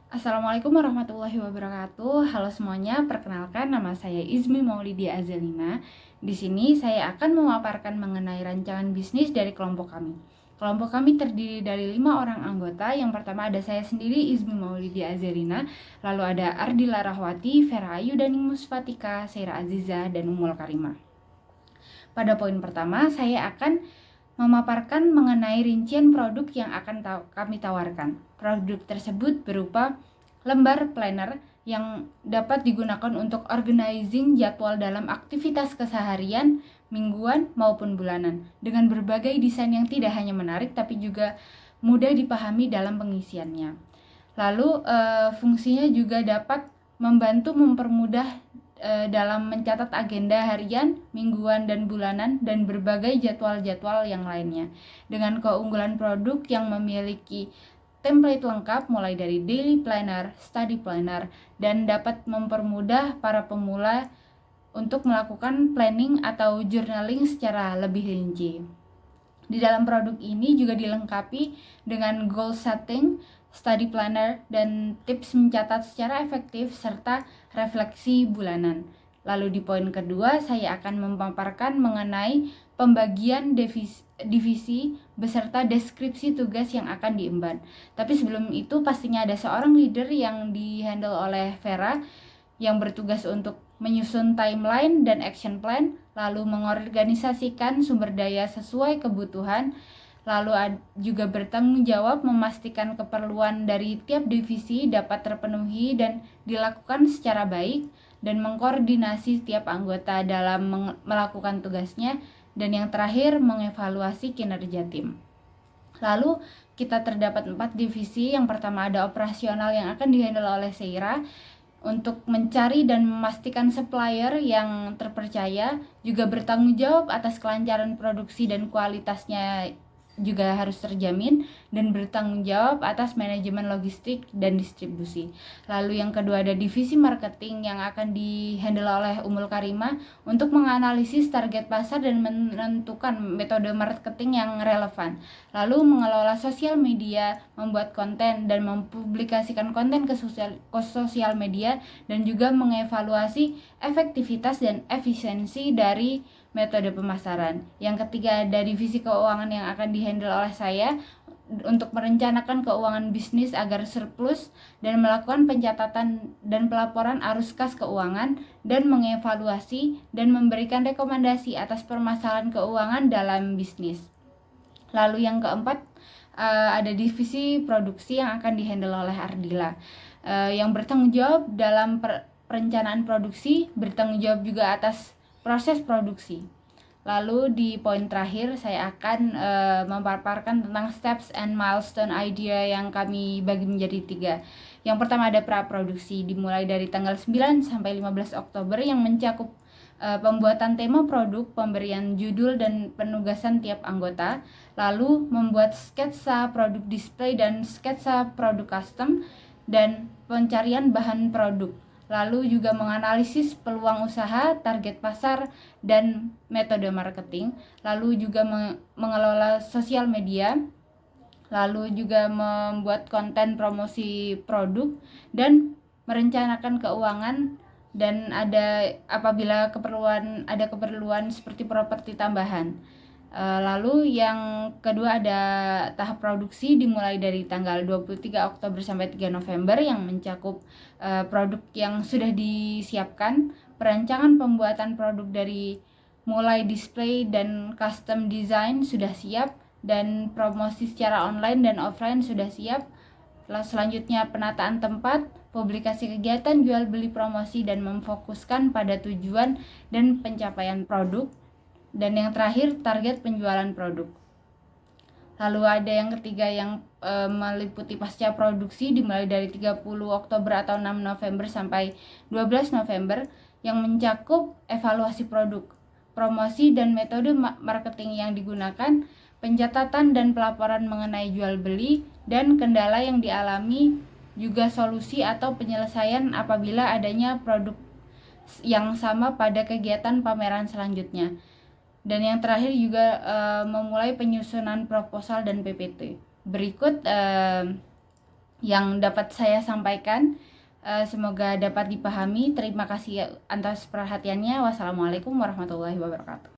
Assalamualaikum warahmatullahi wabarakatuh. Halo semuanya, perkenalkan nama saya Izmi Maulidia Azalina. Di sini saya akan memaparkan mengenai rancangan bisnis dari kelompok kami. Kelompok kami terdiri dari 5 orang anggota. Yang pertama ada saya sendiri, Izmi Maulidia Azalina. Lalu ada Ardila Rahwati, Vera Ayu Daning Musfatika, Seira Aziza, dan Umul Karimah. Pada poin pertama, saya akan memaparkan mengenai rincian produk yang akan kami tawarkan. Produk tersebut berupa lembar planner yang dapat digunakan untuk organizing jadwal dalam aktivitas keseharian, mingguan maupun bulanan, dengan berbagai desain yang tidak hanya menarik tapi juga mudah dipahami dalam pengisiannya. Lalu fungsinya juga dapat membantu mempermudah dalam mencatat agenda harian, mingguan, dan bulanan, dan berbagai jadwal-jadwal yang lainnya. Dengan keunggulan produk yang memiliki template lengkap mulai dari daily planner, study planner, dan dapat mempermudah para pemula untuk melakukan planning atau journaling secara lebih rinci. Di dalam produk ini juga dilengkapi dengan goal setting, study planner, dan tips mencatat secara efektif serta refleksi bulanan. Lalu di poin kedua, saya akan memaparkan mengenai pembagian divisi beserta deskripsi tugas yang akan diemban. Tapi sebelum itu pastinya ada seorang leader yang dihandle oleh Vera yang bertugas untuk menyusun timeline dan action plan, lalu mengorganisasikan sumber daya sesuai kebutuhan, lalu juga bertanggung jawab memastikan keperluan dari tiap divisi dapat terpenuhi dan dilakukan secara baik, dan mengkoordinasi tiap anggota dalam melakukan tugasnya, dan yang terakhir mengevaluasi kinerja tim. Lalu kita terdapat 4 divisi. Yang pertama ada operasional yang akan dihandle oleh Seira untuk mencari dan memastikan supplier yang terpercaya, juga bertanggung jawab atas kelancaran produksi dan kualitasnya juga harus terjamin, dan bertanggung jawab atas manajemen logistik dan distribusi. Lalu yang kedua ada divisi marketing yang akan dihandle oleh Umul Karimah untuk menganalisis target pasar dan menentukan metode marketing yang relevan. Lalu mengelola sosial media, membuat konten dan mempublikasikan konten ke sosial media, dan juga mengevaluasi efektivitas dan efisiensi dari metode pemasaran. Yang ketiga ada divisi keuangan yang akan dihandle oleh saya untuk merencanakan keuangan bisnis agar surplus dan melakukan pencatatan dan pelaporan arus kas keuangan, dan mengevaluasi dan memberikan rekomendasi atas permasalahan keuangan dalam bisnis. Lalu yang keempat ada divisi produksi yang akan dihandle oleh Ardila yang bertanggung jawab dalam perencanaan produksi, bertanggung jawab juga atas proses produksi. Lalu di poin terakhir saya akan memaparkan tentang steps and milestone idea yang kami bagi menjadi 3. Yang pertama ada praproduksi dimulai dari tanggal 9 sampai 15 Oktober yang mencakup pembuatan tema produk, pemberian judul dan penugasan tiap anggota, lalu membuat sketsa produk display dan sketsa produk custom, dan pencarian bahan produk. Lalu juga menganalisis peluang usaha, target pasar, dan metode marketing. Lalu juga mengelola sosial media. Lalu juga membuat konten promosi produk dan merencanakan keuangan, dan apabila ada keperluan seperti properti tambahan. Lalu yang kedua ada tahap produksi dimulai dari tanggal 23 Oktober sampai 3 November yang mencakup produk yang sudah disiapkan, perancangan pembuatan produk dari mulai display dan custom design sudah siap, dan promosi secara online dan offline sudah siap. Selanjutnya penataan tempat, publikasi kegiatan jual beli promosi, dan memfokuskan pada tujuan dan pencapaian produk. Dan yang terakhir target penjualan produk. Lalu ada yang ketiga yang meliputi pasca produksi dimulai dari 30 Oktober atau 6 November sampai 12 November yang mencakup evaluasi produk, promosi dan metode marketing yang digunakan, pencatatan dan pelaporan mengenai jual beli dan kendala yang dialami, juga solusi atau penyelesaian apabila adanya produk yang sama pada kegiatan pameran selanjutnya. Dan yang terakhir juga memulai penyusunan proposal dan PPT. Berikut yang dapat saya sampaikan. Semoga dapat dipahami. Terima kasih atas perhatiannya. Wassalamualaikum warahmatullahi wabarakatuh.